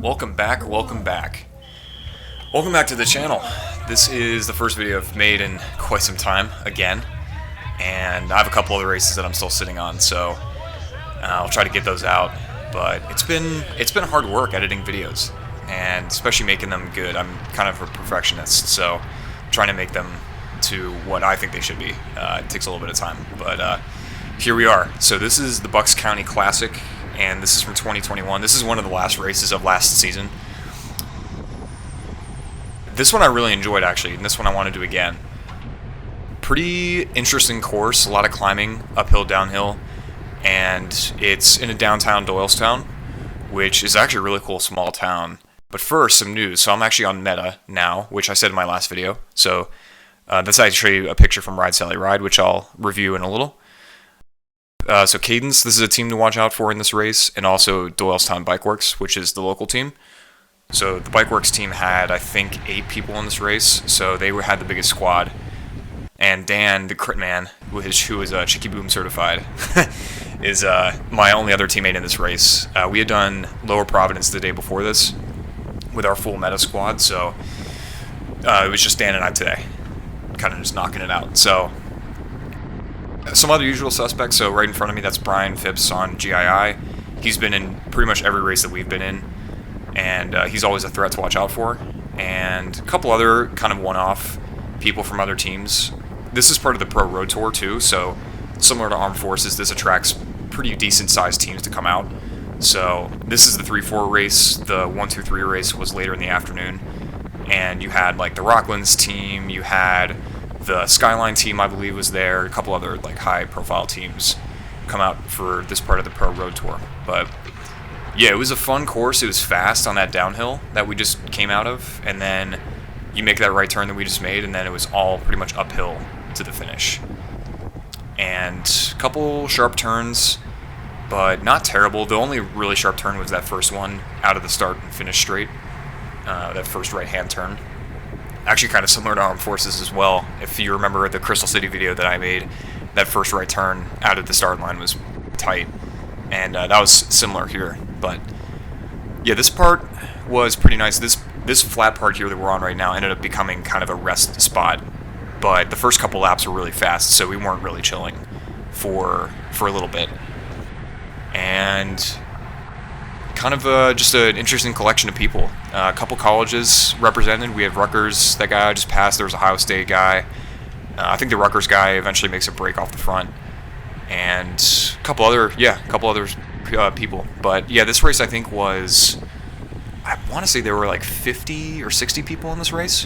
Welcome back. Welcome back to the channel. This is the first video I've made in quite some time, again, and I have a couple other races that I'm still sitting on, so I'll try to get those out. But it's been hard work editing videos, and especially making them good. I'm kind of a perfectionist, so trying to make them to what I think they should be. It takes a little bit of time, but here we are. So this is the Bucks County Classic, and this is from 2021. This is one of the last races of last season. This one I really enjoyed, actually, and this one I want to do again. Pretty interesting course, a lot of climbing, uphill, downhill, and it's in a downtown Doylestown, which is actually a really cool small town. But first, some news. So I'm actually on Meta now, which I said in my last video. So that's actually a picture from Ride Sally Ride, which I'll review in a little. So Cadence, this is a team to watch out for in this race, and also Doylestown Bikeworks, which is the local team. So the Bikeworks team had, I think, 8 people in this race, so they had the biggest squad. And Dan, the crit man, who is Chicky Boom certified, is my only other teammate in this race. We had done Lower Providence the day before this with our full meta squad, so it was just Dan and I today, kind of just knocking it out. So some other usual suspects. So right in front of me, that's Brian Phipps on GII. He's been in pretty much every race that we've been in, and he's always a threat to watch out for. And a couple other kind of one-off people from other teams. This is part of the Pro Road Tour too, so similar to Armed Forces, this attracts pretty decent-sized teams to come out. So this is the 3-4 race. The 1-2-3 race was later in the afternoon, and you had like the Rocklands team, you had the Skyline team, I believe, was there. A couple other like high-profile teams come out for this part of the Pro Road Tour. But yeah, it was a fun course. It was fast on that downhill that we just came out of, and then you make that right turn that we just made, and then it was all pretty much uphill to the finish. And a couple sharp turns, but not terrible. The only really sharp turn was that first one out of the start and finish straight. That first right-hand turn. Actually kind of similar to Armed Forces as well. If you remember the Crystal City video that I made, that first right turn out of the start line was tight. And that was similar here. But yeah, this part was pretty nice. This flat part here that we're on right now ended up becoming kind of a rest spot. But the first couple laps were really fast, so we weren't really chilling for a little bit. And kind of just an interesting collection of people. A couple colleges represented. We have Rutgers, that guy I just passed. There was a Ohio State guy. I think the Rutgers guy eventually makes a break off the front. And a couple other people. But yeah, this race I think was, I want to say there were like 50 or 60 people in this race.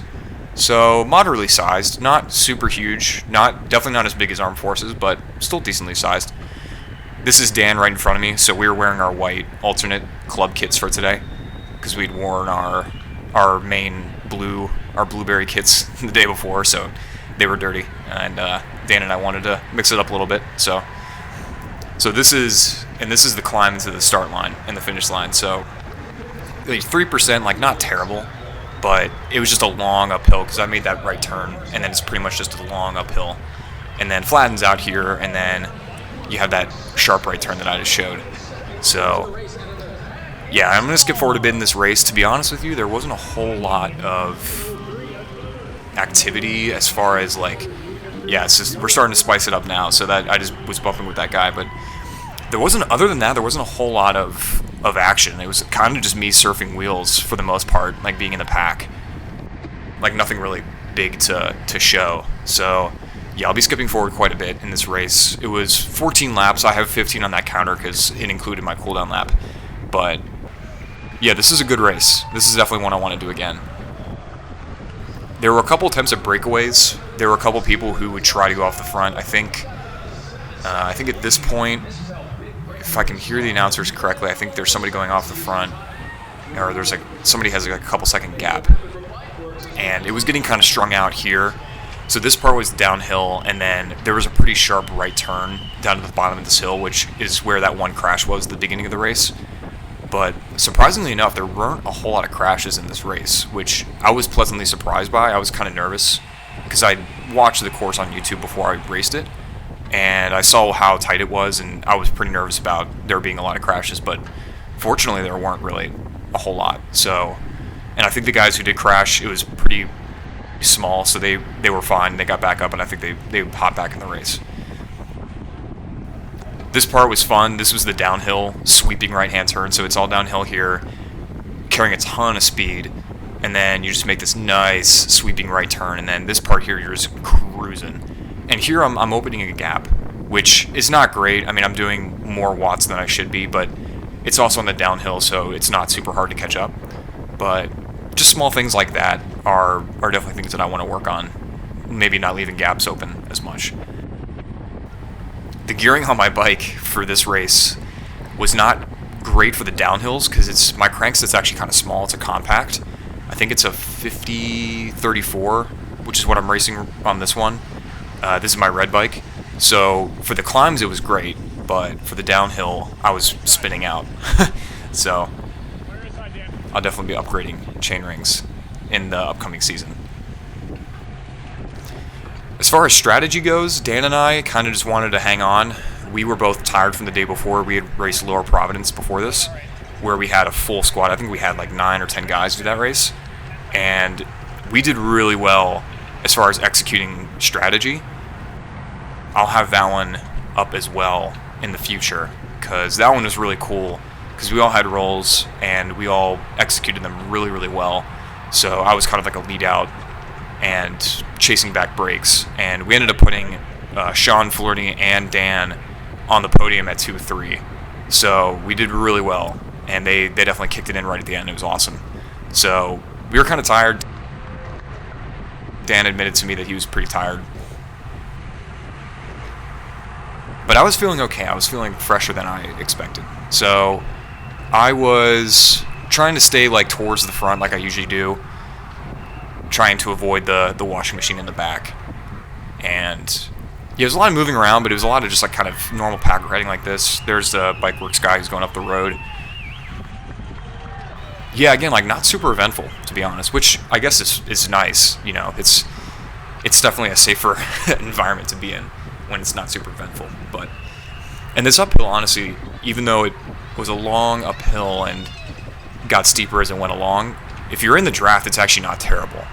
So moderately sized, not super huge, definitely not as big as Armed Forces, but still decently sized. This is Dan right in front of me, so we were wearing our white alternate club kits for today, because we'd worn our main blueberry kits the day before, so they were dirty, and Dan and I wanted to mix it up a little bit. So this is the climb into the start line and the finish line. So like 3%, like not terrible, but it was just a long uphill because I made that right turn, and then it's pretty much just a long uphill, and then flattens out here, and then you have that sharp right turn that I just showed. So yeah, I'm going to skip forward a bit in this race. To be honest with you, there wasn't a whole lot of activity as far as like, yeah, it's just, we're starting to spice it up now, so that I just was bumping with that guy, but other than that, there wasn't a whole lot of action. It was kind of just me surfing wheels for the most part, like being in the pack. Like nothing really big to show. So yeah, I'll be skipping forward quite a bit in this race. It was 14 laps. I have 15 on that counter because it included my cooldown lap. But yeah, this is a good race. This is definitely one I want to do again. There were a couple attempts at breakaways. There were a couple people who would try to go off the front. I think at this point, if I can hear the announcers correctly, I think there's somebody going off the front, or there's like somebody has like a couple second gap, and it was getting kind of strung out here. So this part was downhill, and then there was a pretty sharp right turn down to the bottom of this hill, which is where that one crash was at the beginning of the race. But surprisingly enough, there weren't a whole lot of crashes in this race, which I was pleasantly surprised by. I was kind of nervous because I watched the course on YouTube before I raced it, and I saw how tight it was, and I was pretty nervous about there being a lot of crashes, but fortunately there weren't really a whole lot. So, and I think the guys who did crash, it was pretty small, so they were fine. They got back up, and I think they hopped back in the race. This part was fun. This was the downhill sweeping right-hand turn, so it's all downhill here, carrying a ton of speed, and then you just make this nice sweeping right turn, and then this part here you're just cruising. And here I'm opening a gap, which is not great. I mean, I'm doing more watts than I should be, but it's also on the downhill, so it's not super hard to catch up. But just small things like that are definitely things that I want to work on. Maybe not leaving gaps open as much. The gearing on my bike for this race was not great for the downhills because it's my crankset's actually kind of small. It's a compact. I think it's a 50-34, which is what I'm racing on this one. This is my red bike. So for the climbs it was great, but for the downhill I was spinning out. So I'll definitely be upgrading chain rings in the upcoming season. As far as strategy goes, Dan and I kind of just wanted to hang on. We were both tired from the day before. We had raced Lower Providence before this, where we had a full squad. I think we had like 9 or 10 guys do that race. And we did really well as far as executing strategy. I'll have that one up as well in the future, because that one was really cool, because we all had roles and we all executed them really, really well. So I was kind of like a lead out and chasing back breaks, and we ended up putting Sean, Flirty, and Dan on the podium at 2-3. So we did really well, and they definitely kicked it in right at the end. It was awesome. So we were kind of tired. Dan admitted to me that he was pretty tired, but I was feeling okay. I was feeling fresher than I expected. So I was trying to stay like towards the front like I usually do, trying to avoid the washing machine in the back. And yeah, there's a lot of moving around, but it was a lot of just like kind of normal pack riding like this. There's the Bikeworks guy who's going up the road. Yeah, again, like not super eventful, to be honest, which I guess is nice. You know, it's definitely a safer environment to be in when it's not super eventful. But and this uphill, honestly, even though it was a long uphill and got steeper as it went along, if you're in the draft, it's actually not terrible.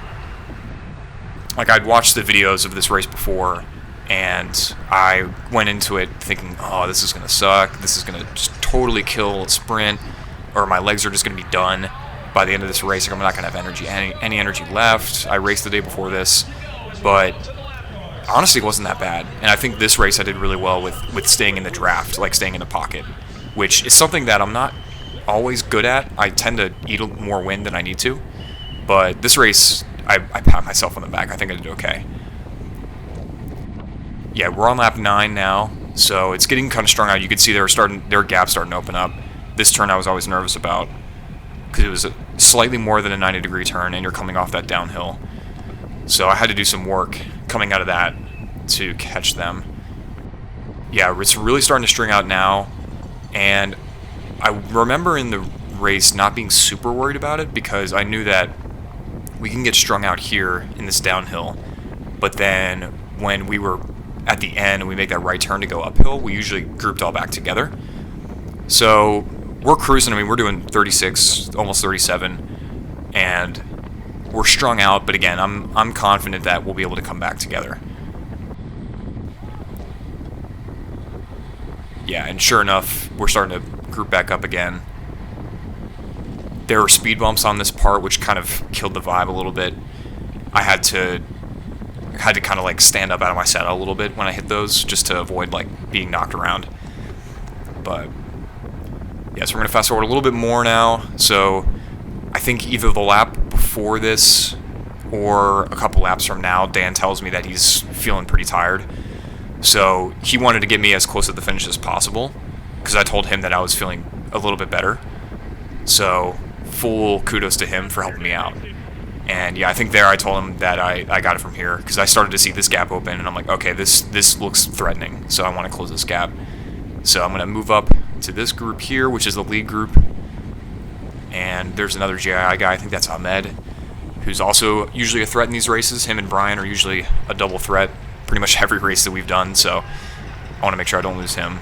Like, I'd watched the videos of this race before, and I went into it thinking, oh, this is going to suck. This is going to just totally kill a sprint, or my legs are just going to be done by the end of this race. Like, I'm not going to have any energy left. I raced the day before this, but honestly, it wasn't that bad. And I think this race I did really well with staying in the draft, like staying in the pocket, which is something that I'm not always good at. I tend to eat more wind than I need to. But this race, I pat myself on the back. I think I did okay. Yeah, we're on lap 9 now, so it's getting kind of strung out. You could see their gaps starting to open up. This turn I was always nervous about because it was slightly more than a 90-degree turn, and you're coming off that downhill. So I had to do some work coming out of that to catch them. Yeah, it's really starting to string out now, and I remember in the race not being super worried about it because I knew that we can get strung out here in this downhill, but then when we were at the end and we make that right turn to go uphill, we usually grouped all back together. So we're cruising. I mean, we're doing 36, almost 37, and we're strung out, but again, I'm confident that we'll be able to come back together. Yeah, and sure enough, we're starting to group back up again. There were speed bumps on this part, which kind of killed the vibe a little bit. I had to kind of like stand up out of my saddle a little bit when I hit those, just to avoid like being knocked around. But yeah, so we're gonna fast forward a little bit more now. So I think either the lap before this or a couple laps from now, Dan tells me that he's feeling pretty tired. So he wanted to get me as close to the finish as possible because I told him that I was feeling a little bit better. So full kudos to him for helping me out. And yeah, I think there I told him that I got it from here because I started to see this gap open, and I'm like, okay, this looks threatening, so I want to close this gap. So I'm going to move up to this group here, which is the lead group. And there's another GII guy, I think that's Ahmed, who's also usually a threat in these races. Him and Brian are usually a double threat pretty much every race that we've done, so I want to make sure I don't lose him.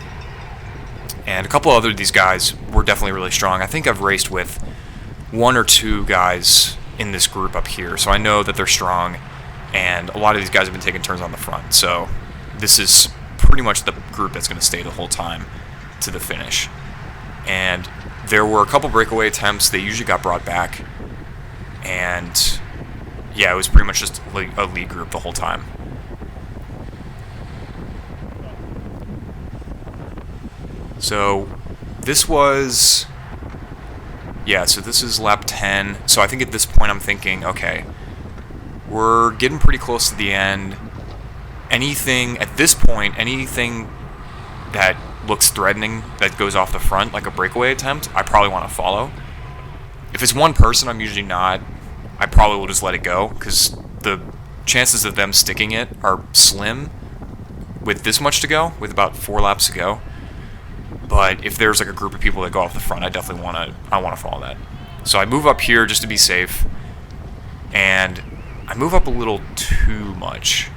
And a couple other of these guys were definitely really strong. I think I've raced with one or two guys in this group up here, so I know that they're strong, and a lot of these guys have been taking turns on the front, so this is pretty much the group that's going to stay the whole time to the finish. And there were a couple breakaway attempts. They usually got brought back, and yeah, it was pretty much just a lead group the whole time. So this was, yeah, so this is lap 10. So I think at this point I'm thinking, okay, we're getting pretty close to the end. Anything, at this point, anything that looks threatening that goes off the front, like a breakaway attempt, I probably want to follow. If it's one person, I'm usually not. I probably will just let it go, because the chances of them sticking it are slim with this much to go, with about 4 laps to go. But if there's like a group of people that go off the front, I definitely want to follow that. So I move up here just to be safe, and I move up a little too much.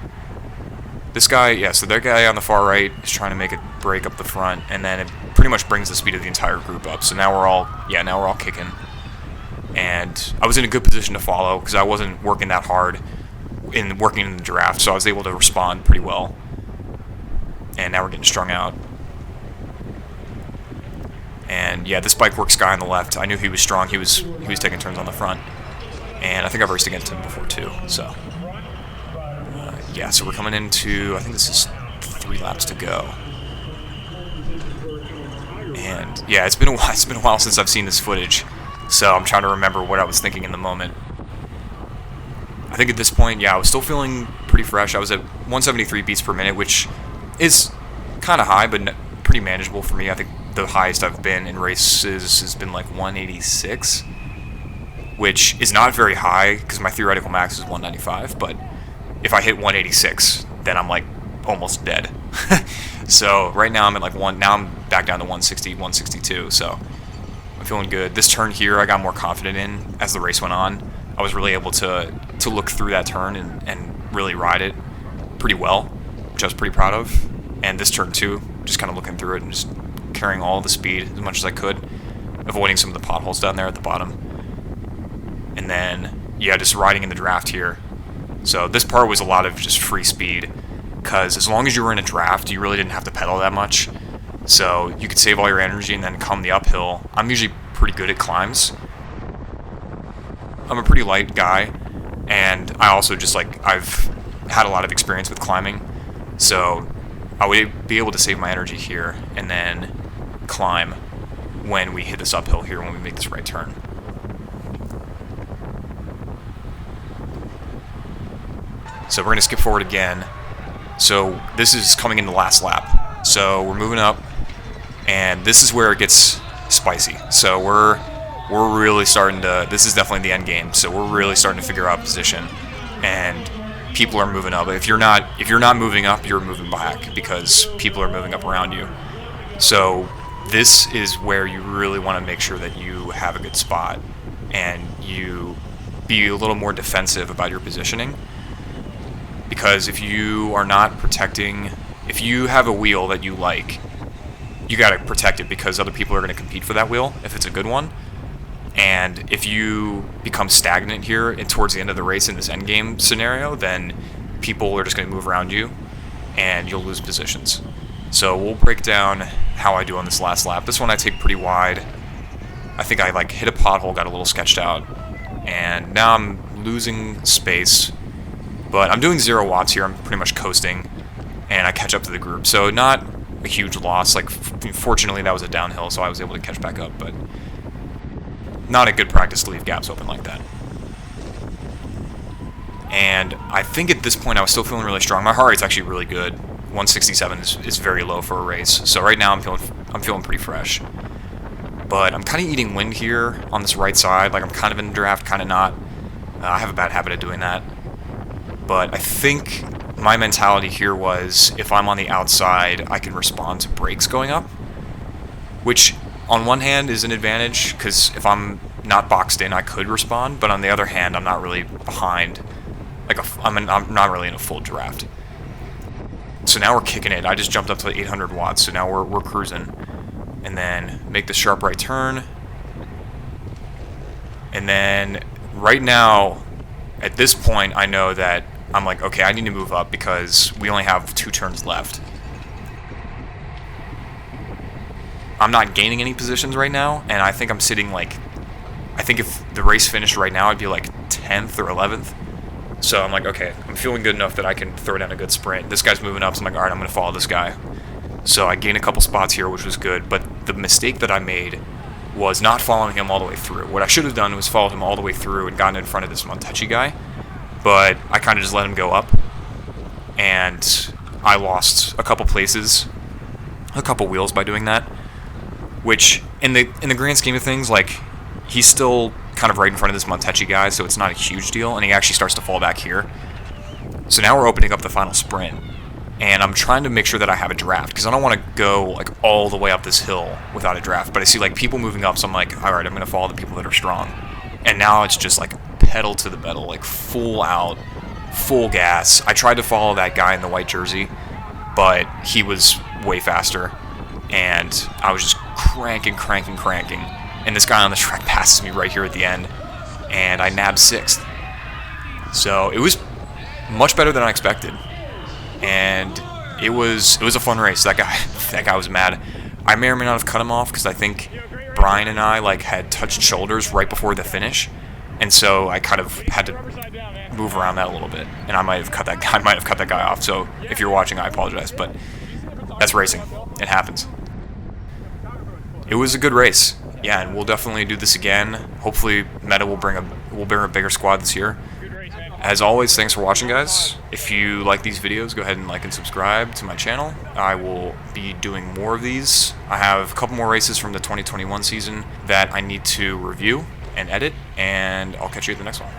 This guy, yeah, so that guy on the far right is trying to make a break up the front, and then it pretty much brings the speed of the entire group up. So now we're all kicking. And I was in a good position to follow because I wasn't working that hard working in the draft, so I was able to respond pretty well. And now we're getting strung out. And yeah, this bike works guy on the left, I knew he was strong. He was taking turns on the front, and I think I've raced against him before too. So yeah, so we're coming into, I think this is 3 laps to go. And yeah, it's been a while since I've seen this footage, so I'm trying to remember what I was thinking in the moment. I think at this point, yeah, I was still feeling pretty fresh. I was at 173 beats per minute, which is kind of high, but pretty manageable for me. I think the highest I've been in races has been like 186, which is not very high because my theoretical max is 195, but if I hit 186, then I'm like almost dead. So right now I'm at like now I'm back down to 160, 162, so I'm feeling good. This turn here I got more confident in as the race went on. I was really able to look through that turn and really ride it pretty well, which I was pretty proud of. And this turn too, just kind of looking through it and just carrying all the speed as much as I could, avoiding some of the potholes down there at the bottom. And then, yeah, just riding in the draft here. So this part was a lot of just free speed, because as long as you were in a draft, you really didn't have to pedal that much. So you could save all your energy and then come the uphill. I'm usually pretty good at climbs. I'm a pretty light guy, and I also just I've had a lot of experience with climbing, so I would be able to save my energy here and then climb when we hit this uphill here, when we make this right turn. So we're going to skip forward again. So this is coming in the last lap. So we're moving up, and this is where it gets spicy. So we're really starting to, this is definitely the end game, so we're really starting to figure out position, and people are moving up. If you're not moving up, you're moving back, because people are moving up around you. So this is where you really want to make sure that you have a good spot, and you be a little more defensive about your positioning, because if you are not protecting, if you have a wheel that you like, you got to protect it, because other people are going to compete for that wheel if it's a good one. And if you become stagnant here and towards the end of the race in this endgame scenario, then people are just going to move around you and you'll lose positions. So we'll break down how I do on this last lap. This one I take pretty wide. I think I hit a pothole, got a little sketched out, and now I'm losing space. But I'm doing 0 watts here. I'm pretty much coasting, and I catch up to the group. So not a huge loss. Fortunately, that was a downhill, so I was able to catch back up, but not a good practice to leave gaps open like that. And I think at this point I was still feeling really strong. My heart rate's actually really good. 167 is very low for a race. So right now I'm feeling pretty fresh. But I'm kind of eating wind here on this right side. I'm kind of in the draft, kind of not. I have a bad habit of doing that. But I think my mentality here was, if I'm on the outside, I can respond to brakes going up, which on one hand is an advantage, because if I'm not boxed in, I could respond, but on the other hand, I'm not really behind, I'm not really in a full draft. So now we're kicking it. I just jumped up to 800 watts, so now we're cruising. And then make the sharp right turn. And then right now, at this point, I know that I'm like, okay, I need to move up because we only have 2 turns left. I'm not gaining any positions right now, and I think I'm sitting like, I think if the race finished right now, I'd be like 10th or 11th. So I'm like, okay, I'm feeling good enough that I can throw down a good sprint. This guy's moving up, so I'm like, all right, I'm going to follow this guy. So I gained a couple spots here, which was good, but the mistake that I made was not following him all the way through. What I should have done was followed him all the way through and gotten in front of this Montechi guy, but I kind of just let him go up, and I lost a couple places, a couple wheels by doing that, which in the grand scheme of things, like, he's still kind of right in front of this Montechi guy, so it's not a huge deal, and he actually starts to fall back here. So now we're opening up the final sprint, and I'm trying to make sure that I have a draft, because I don't want to go like all the way up this hill without a draft, but I see like people moving up, so I'm like, alright, I'm going to follow the people that are strong. And now it's just like pedal to the metal, like full out, full gas. I tried to follow that guy in the white jersey, but he was way faster, and I was just cranking, and this guy on the track passes me right here at the end, and I nabbed 6th. So it was much better than I expected, and it was a fun race. That guy was mad. I may or may not have cut him off because I think Brian and I like had touched shoulders right before the finish, and so I kind of had to move around that a little bit, and I might have cut that guy off. So if you're watching, I apologize, but that's racing. It happens. It was a good race. Yeah, and we'll definitely do this again. Hopefully, Meta will bring a bigger squad this year. As always, thanks for watching, guys. If you like these videos, go ahead and like and subscribe to my channel. I will be doing more of these. I have a couple more races from the 2021 season that I need to review and edit, and I'll catch you at the next one.